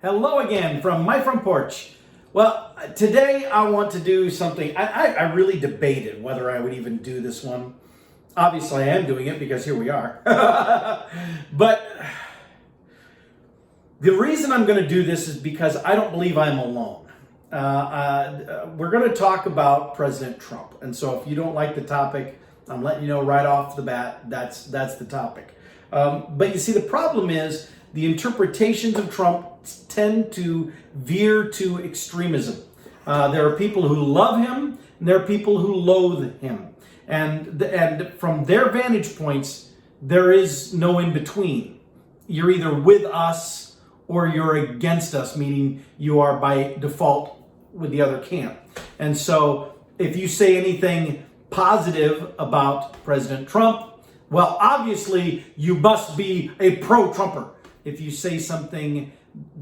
Hello again from my front porch. Well, today I want to do something. I really debated whether I would even do this one. Obviously, I am doing it because here we are. But the reason I'm going to do this is because I don't believe I'm alone. We're going to talk about President Trump. And so if you don't like the topic, I'm letting you know right off the bat, that's the topic. But you see, the problem is the interpretations of Trump tend to veer to extremism. There are people who love him, and there are people who loathe him. And from their vantage points, there is no in between. You're either with us or you're against us, meaning you are by default with the other camp. And so if you say anything positive about President Trump, well, obviously you must be a pro-Trumper. If you say something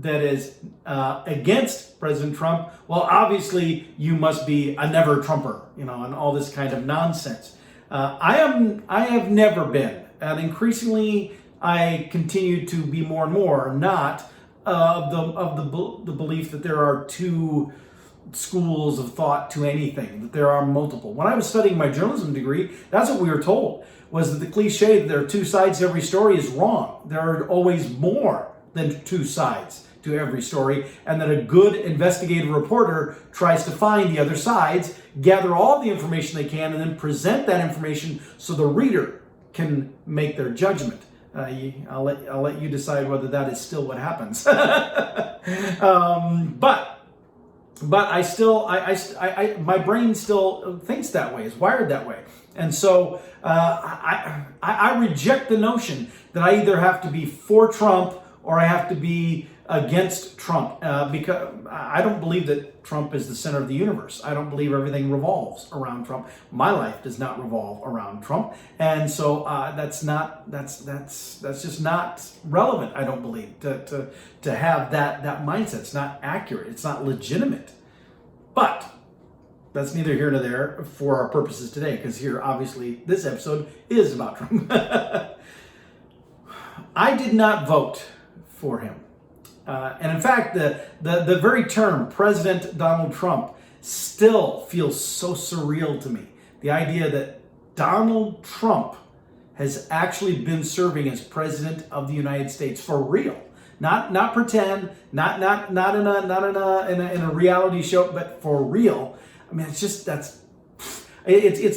that is against President Trump, well, obviously you must be a never-Trumper, and all this kind of nonsense. I have never been, and increasingly I continue to be more and more not of the belief that there are two schools of thought to anything, that there are multiple. When I was studying my journalism degree, that's what we were told, was that the cliche that there are two sides to every story is wrong. There are always more than two sides to every story, and that a good investigative reporter tries to find the other sides, gather all the information they can, and then present that information so the reader can make their judgment. I'll let you decide whether that is still what happens. But I still, my brain still thinks that way, is wired that way. And so I reject the notion that I either have to be for Trump or I have to be against Trump, because I don't believe that Trump is the center of the universe. I don't believe everything revolves around Trump. My life does not revolve around Trump, and so that's just not relevant. I don't believe to have that mindset. It's not accurate. It's not legitimate. But that's neither here nor there for our purposes today, because here, obviously, this episode is about Trump. I did not vote for him. And in fact, the very term President Donald Trump still feels so surreal to me. The idea that Donald Trump has actually been serving as President of the United States for real. Not pretend, not in a reality show, but for real. I mean, it's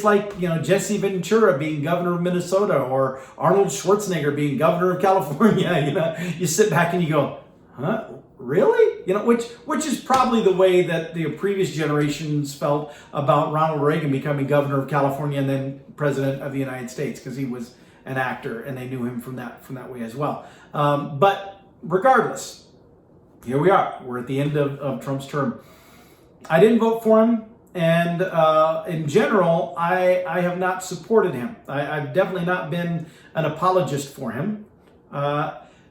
like, Jesse Ventura being governor of Minnesota or Arnold Schwarzenegger being governor of California. You sit back and you go, huh? Really? Which is probably the way that the previous generations felt about Ronald Reagan becoming governor of California and then president of the United States, because he was an actor and they knew him from that way as well. But regardless, here we are. We're at the end of Trump's term. I didn't vote for him. And in general, I have not supported him. I've definitely not been an apologist for him.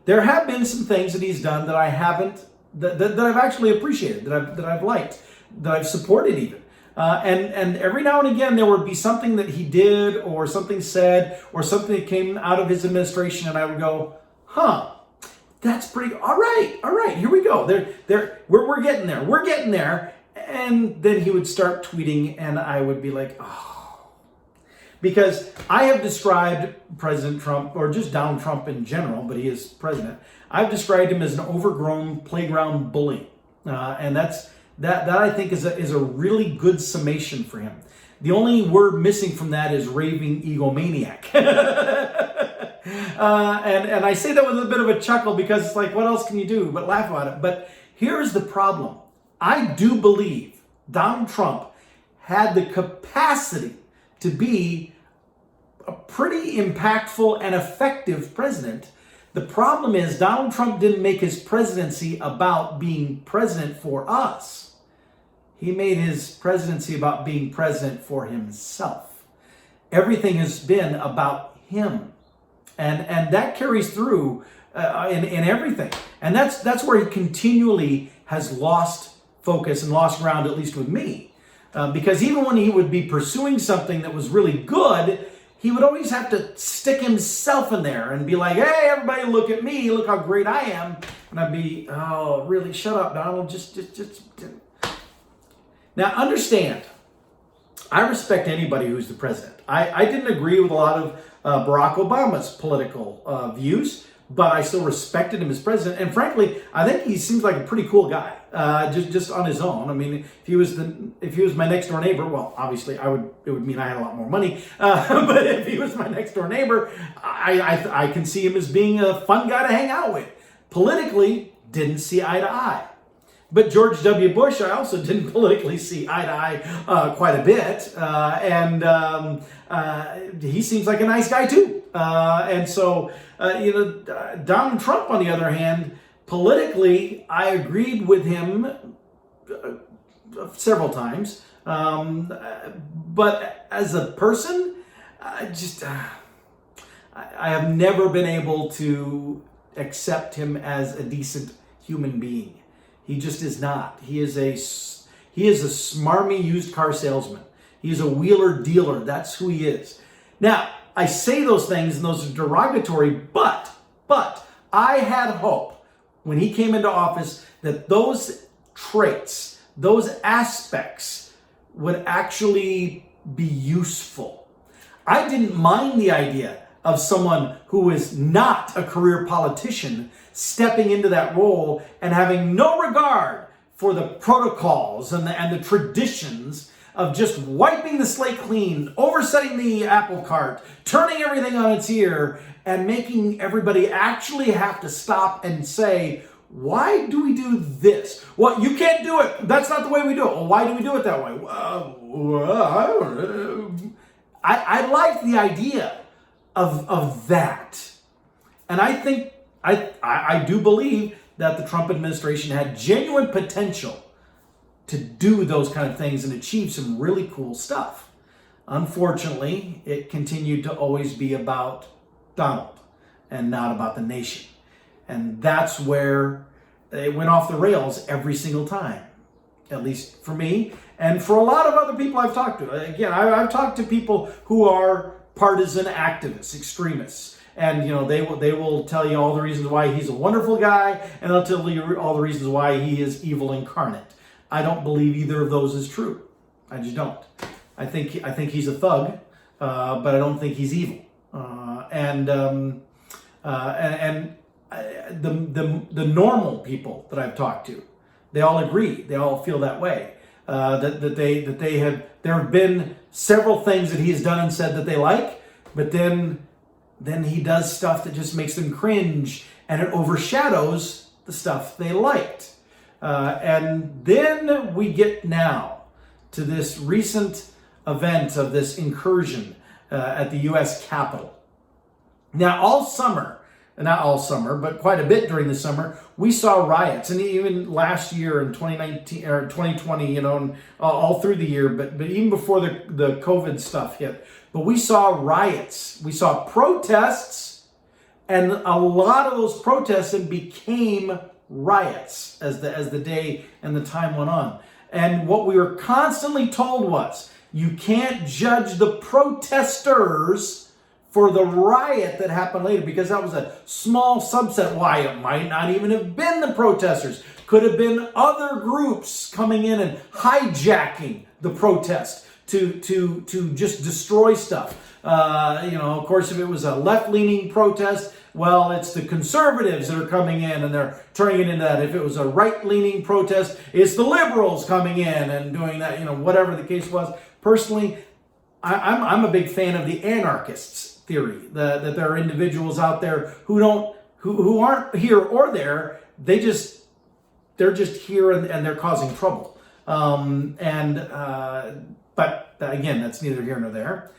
There have been some things that he's done that I haven't, that I've actually appreciated, that I've liked, that I've supported even. And every now and again, there would be something that he did or something said or something that came out of his administration, and I would go, that's pretty, all right, here we go. We're getting there. We're getting there. And then he would start tweeting, and I would be like, oh. Because I have described President Trump, or just Donald Trump in general, but he is president, I've described him as an overgrown playground bully. And that I think is a really good summation for him. The only word missing from that is raving egomaniac. And I say that with a bit of a chuckle, because it's like, what else can you do but laugh about it? But here's the problem. I do believe Donald Trump had the capacity to be a pretty impactful and effective president. The problem is Donald Trump didn't make his presidency about being president for us. He made his presidency about being president for himself. Everything has been about him. And that carries through in everything. And that's where he continually has lost focus and lost ground, at least with me. Because even when he would be pursuing something that was really good, he would always have to stick himself in there and be like, hey, everybody, look at me, look how great I am. And I'd be, oh, really? Shut up, Donald. Just. Now, understand, I respect anybody who's the president. I didn't agree with a lot of Barack Obama's political views, but I still respected him as president. And frankly, I think he seems like a pretty cool guy, just on his own. I mean, if he was my next door neighbor, well, obviously it would mean I had a lot more money. But if he was my next door neighbor, I can see him as being a fun guy to hang out with. Politically, didn't see eye to eye. But George W. Bush, I also didn't politically see eye to eye quite a bit. And he seems like a nice guy too. And so, Donald Trump, on the other hand, politically, I agreed with him several times. But as a person, I have never been able to accept him as a decent human being. He just is not. He is a smarmy used car salesman. He's a wheeler dealer. That's who he is. Now, I say those things and those are derogatory, but I had hope when he came into office that those traits, those aspects would actually be useful. I didn't mind the idea of someone who is not a career politician stepping into that role and having no regard for the protocols and the traditions of just wiping the slate clean, oversetting the apple cart, turning everything on its ear, and making everybody actually have to stop and say, why do we do this? Well, you can't do it. That's not the way we do it. Well, why do we do it that way? I like the idea of that. And I think, I do believe that the Trump administration had genuine potential to do those kind of things and achieve some really cool stuff. Unfortunately, it continued to always be about Donald and not about the nation. And that's where it went off the rails every single time, at least for me and for a lot of other people I've talked to. Again, I've talked to people who are partisan activists, extremists. And, they will tell you all the reasons why he's a wonderful guy, and they'll tell you all the reasons why he is evil incarnate. I don't believe either of those is true. I just don't. I think he's a thug, but I don't think he's evil. The normal people that I've talked to, they all agree. They all feel that way. There have been several things that he's done and said that they like, but then he does stuff that just makes them cringe, and it overshadows the stuff they liked. And then we get now to this recent event of this incursion at the U.S. Capitol. Now, all summer, not all summer, but quite a bit during the summer, we saw riots. And even last year in 2019 or 2020, and all through the year, but even before the COVID stuff hit, but we saw riots. We saw protests, and a lot of those protests became riots as the day and the time went on. And what we were constantly told was, you can't judge the protesters for the riot that happened later, because that was a small subset. Why? It might not even have been the protesters. Could have been other groups coming in and hijacking the protest to just destroy stuff. Of course, if it was a left-leaning protest, well, it's the conservatives that are coming in and they're turning it into that. If it was a right-leaning protest, it's the liberals coming in and doing that, whatever the case was. Personally, I'm a big fan of the anarchists theory, that there are individuals out there who aren't here or there. They're just here and they're causing trouble. But again, that's neither here nor there.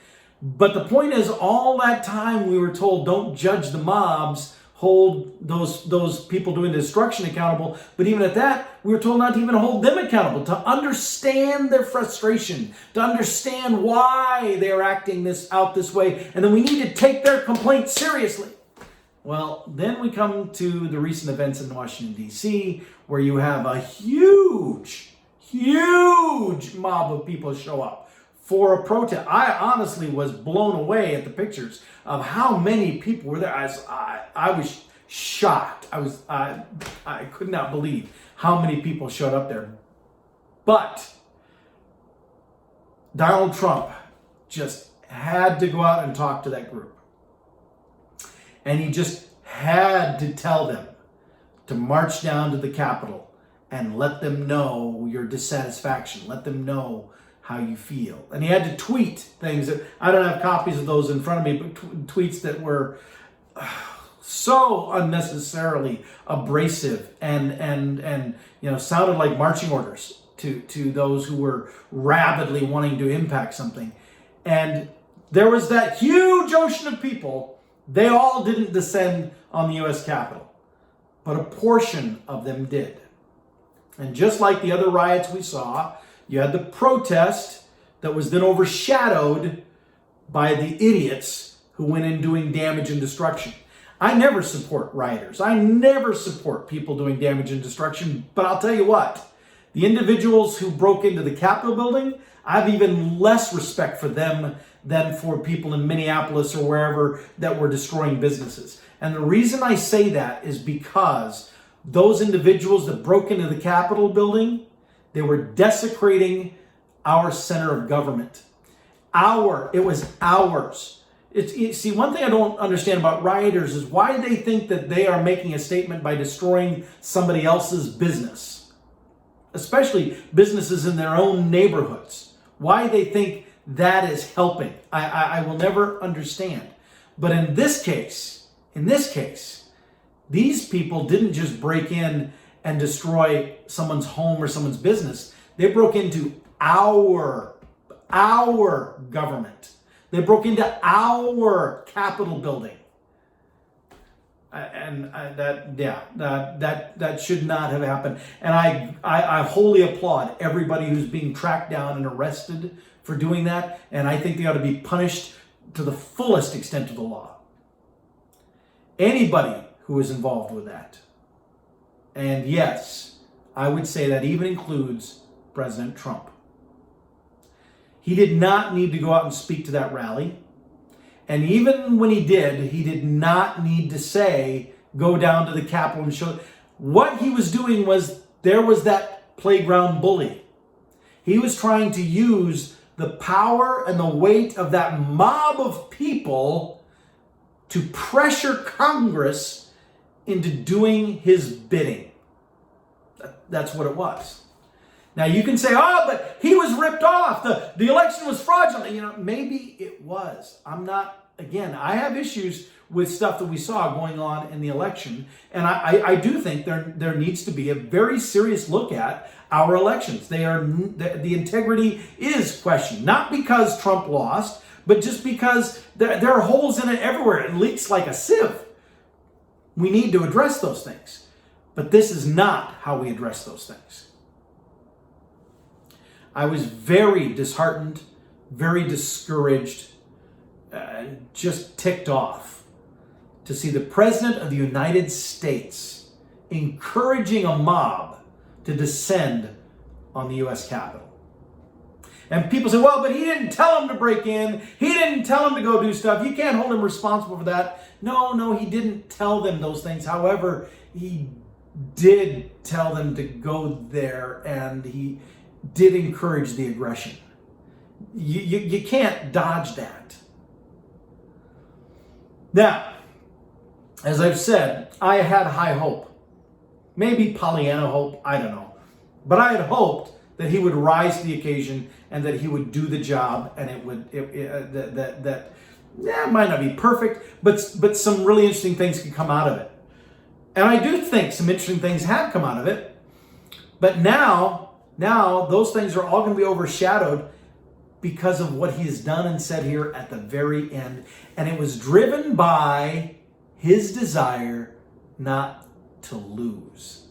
But the point is, all that time we were told, don't judge the mobs, hold those people doing the destruction accountable. But even at that, we were told not to even hold them accountable, to understand their frustration, to understand why they are acting this way, and then we need to take their complaint seriously. Well, then we come to the recent events in Washington, D.C., where you have a huge mob of people show up for a protest. I honestly was blown away at the pictures of how many people were there. I was shocked. I could not believe how many people showed up there. But Donald Trump just had to go out and talk to that group. And he just had to tell them to march down to the Capitol and let them know your dissatisfaction. Let them know how you feel. And he had to tweet things that, I don't have copies of those in front of me, but tweets that were so unnecessarily abrasive and sounded like marching orders to those who were rabidly wanting to impact something. And there was that huge ocean of people. They all didn't descend on the U.S. Capitol, but a portion of them did. And just like the other riots we saw, you had the protest that was then overshadowed by the idiots who went in doing damage and destruction. I never support rioters. I never support people doing damage and destruction. But I'll tell you what, the individuals who broke into the Capitol building, I have even less respect for them than for people in Minneapolis or wherever that were destroying businesses. And the reason I say that is because those individuals that broke into the Capitol building, they were desecrating our center of government. It was ours. See, one thing I don't understand about rioters is why they think that they are making a statement by destroying somebody else's business, especially businesses in their own neighborhoods. Why they think that is helping, I will never understand. But in this case, these people didn't just break in and destroy someone's home or someone's business. They broke into our government. They broke into our Capitol building. That should not have happened. And I wholly applaud everybody who's being tracked down and arrested for doing that. And I think they ought to be punished to the fullest extent of the law. Anybody who is involved with that. And yes, I would say that even includes President Trump. He did not need to go out and speak to that rally. And even when he did not need to say, go down to the Capitol and show. What he was doing was, there was that playground bully. He was trying to use the power and the weight of that mob of people to pressure Congress into doing his bidding. That's what it was. Now you can say, oh, but he was ripped off. The election was fraudulent. Maybe it was. I have issues with stuff that we saw going on in the election. And I do think there needs to be a very serious look at our elections. The integrity is questioned, not because Trump lost, but just because there are holes in it everywhere. It leaks like a sieve. We need to address those things. But this is not how we address those things. I was very disheartened, very discouraged, just ticked off to see the President of the United States encouraging a mob to descend on the U.S. Capitol. And people say, well, but he didn't tell him to break in. He didn't tell him to go do stuff. You can't hold him responsible for that. No, he didn't tell them those things. However, he did tell them to go there, and he did encourage the aggression. You can't dodge that. Now, as I've said, I had high hope. Maybe Pollyanna hope, I don't know. But I had hoped that he would rise to the occasion and that he would do the job, and it might not be perfect, but some really interesting things could come out of it. And I do think some interesting things have come out of it. But now those things are all going to be overshadowed because of what he has done and said here at the very end. And it was driven by his desire not to lose.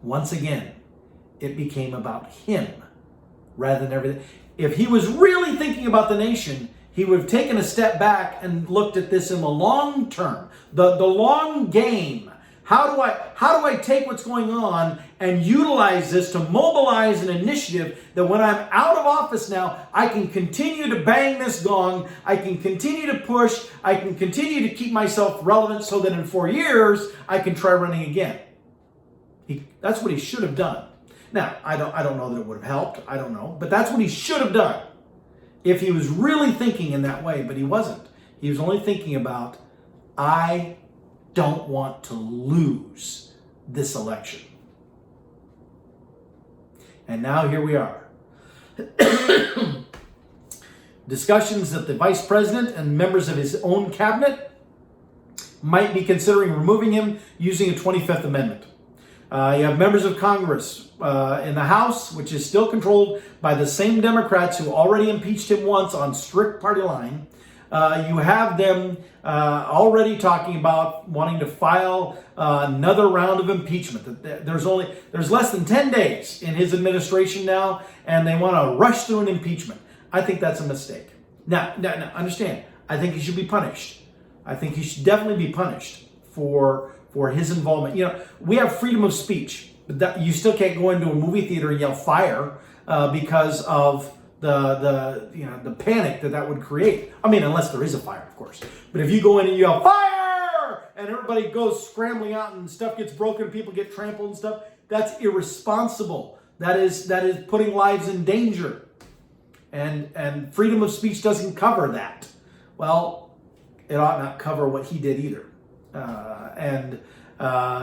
Once again, it became about him rather than everything. If he was really thinking about the nation, he would have taken a step back and looked at this in the long term, the long game. How do I take what's going on and utilize this to mobilize an initiative that when I'm out of office now, I can continue to bang this gong, I can continue to push, I can continue to keep myself relevant so that in 4 years, I can try running again. That's what he should have done. Now, I don't know that it would have helped. I don't know. But that's what he should have done if he was really thinking in that way. But he wasn't. He was only thinking about, I don't want to lose this election. And now here we are. Discussions that the vice president and members of his own cabinet might be considering removing him using a 25th Amendment. You have members of Congress in the House, which is still controlled by the same Democrats who already impeached him once on strict party line. You have them already talking about wanting to file another round of impeachment. There's less than 10 days in his administration now, and they want to rush through an impeachment. I think that's a mistake. Now, understand, I think he should be punished. I think he should definitely be punished for his involvement. We have freedom of speech, but you still can't go into a movie theater and yell fire because of the panic that would create. I mean, unless there is a fire, of course. But if you go in and you yell fire and everybody goes scrambling out and stuff gets broken, people get trampled and stuff, that's irresponsible. That is putting lives in danger. And freedom of speech doesn't cover that. Well, it ought not cover what he did either.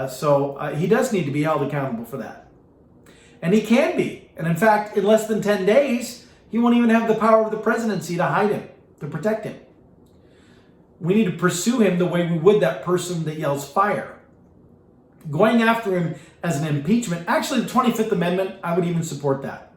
So he does need to be held accountable for that. And he can be. And in fact, in less than 10 days, he won't even have the power of the presidency to hide him, to protect him. We need to pursue him the way we would that person that yells fire. Going after him as an impeachment, actually the 25th Amendment, I would even support that.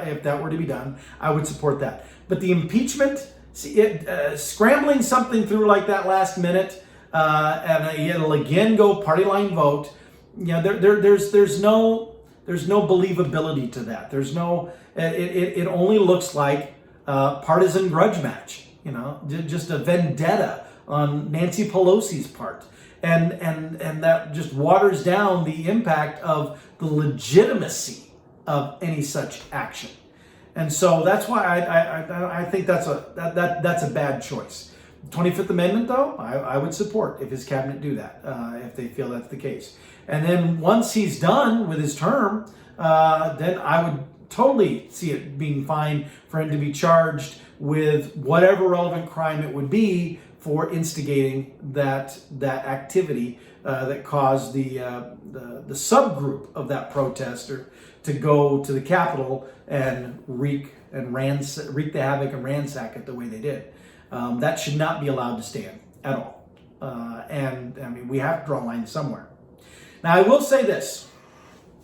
If that were to be done, I would support that. But the impeachment, scrambling something through like that last minute, and it'll again go party line vote. There's no believability to that. There's no. It only looks like a partisan grudge match. Just a vendetta on Nancy Pelosi's part, and that just waters down the impact of the legitimacy of any such action. And so that's why I think that's a bad choice. 25th Amendment, though, I would support if his cabinet do that, if they feel that's the case. And then once he's done with his term, then I would totally see it being fine for him to be charged with whatever relevant crime it would be for instigating that activity that caused the subgroup of that protester to go to the Capitol and wreak the havoc and ransack it the way they did. That should not be allowed to stand at all. And I mean, we have to draw a line somewhere. Now, I will say this,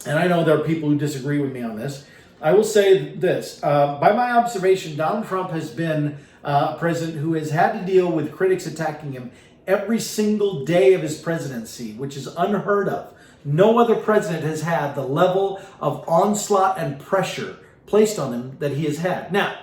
and I know there are people who disagree with me on this. I will say this. By my observation, Donald Trump has been a president who has had to deal with critics attacking him every single day of his presidency, which is unheard of. No other president has had the level of onslaught and pressure placed on him that he has had. Now,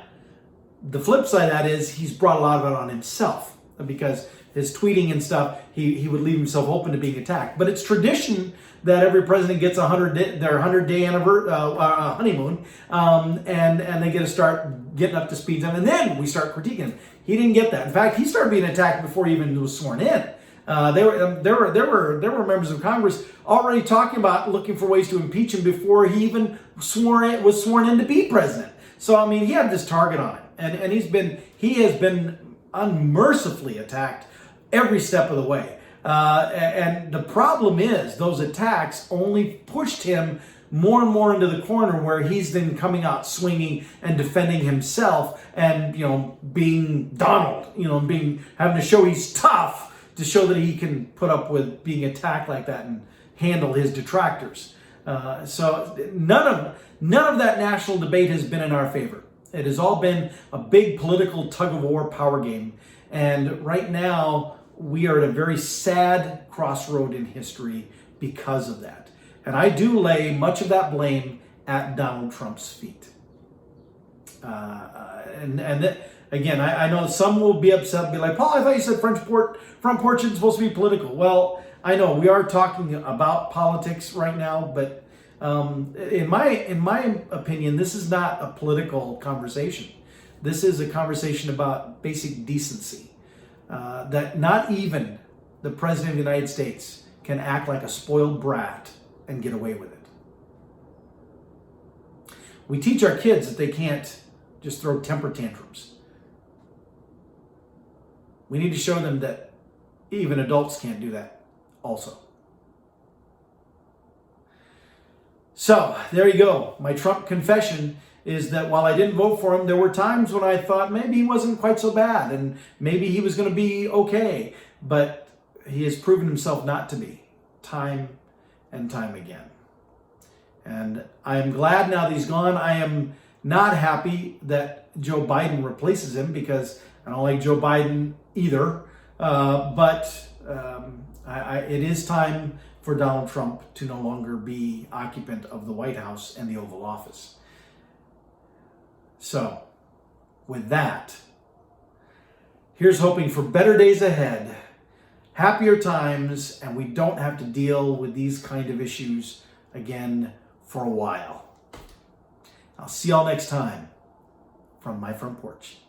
the flip side of that is he's brought a lot of it on himself because his tweeting and stuff, he would leave himself open to being attacked. But it's tradition that every president gets their 100-day honeymoon, and they get to start getting up to speed, and then we start critiquing him. He didn't get that. In fact, he started being attacked before he even was sworn in. There were members of Congress already talking about looking for ways to impeach him before he even was sworn in to be president. So I mean, he had this target on him, and he has been unmercifully attacked every step of the way. And the problem is those attacks only pushed him more and more into the corner where he's then coming out swinging and defending himself and, being Donald, having to show he's tough to show that he can put up with being attacked like that and handle his detractors. So none of that national debate has been in our favor. It has all been a big political tug-of-war power game. And right now, we are at a very sad crossroad in history because of that. And I do lay much of that blame at Donald Trump's feet. Again, I know some will be upset and be like, Paul, I thought you said front porch isn't supposed to be political. Well, I know we are talking about politics right now, but in my opinion, this is not a political conversation. This is a conversation about basic decency. That not even the President of the United States can act like a spoiled brat and get away with it. We teach our kids that they can't just throw temper tantrums. We need to show them that even adults can't do that also. So, there you go. My Trump confession is that while I didn't vote for him, there were times when I thought maybe he wasn't quite so bad and maybe he was going to be okay. But he has proven himself not to be, time and time again. And I am glad now that he's gone. I am not happy that Joe Biden replaces him because I don't like Joe Biden either. But it is time for Donald Trump to no longer be occupant of the White House and the Oval Office. So, with that, here's hoping for better days ahead, happier times, and we don't have to deal with these kind of issues again for a while. I'll see y'all next time from my front porch.